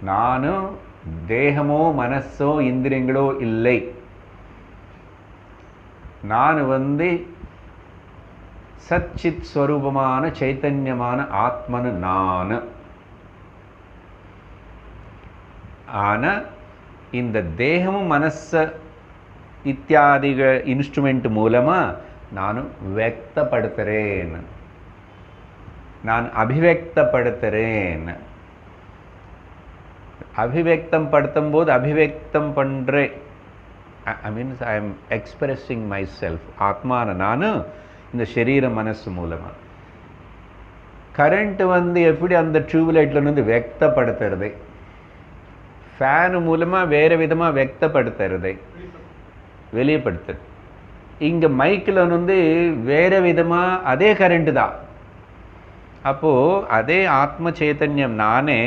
நானும் தேகமோ மனசோ இந்திரியங்களோ இல்லை. நான் சச்சித் ஸ்வரூபமான சைத்தன்யமான ஆத்மனு நான். ஆனால் இந்த தேகமும் மனச இத்தியாதிக இன்ஸ்ட்ருமெண்ட் மூலமாக நான் வியக்தப்படுத்துகிறேன், நான் அபிவியக்தப்படுத்துகிறேன். அபிவியக்தம் படுத்தும் போது அபிவியக்தம் பண்ணுறேன், means I am expressing myself. ஆத்மான நான் இந்த சரீர மனசு மூலமாக. கரண்ட் எப்படி அந்த டியூப்லைட்லேருந்து வியக்தப்படுத்துறது, ஃபேனு மூலமாக வேறு விதமாக வியக்தப்படுத்துறது, வெளியப்படுத்துறது. இங்கே மைக்கில் வேறு விதமாக அதே கரண்ட்டு தான். அப்போது அதே ஆத்ம சைத்தன்யம் நானே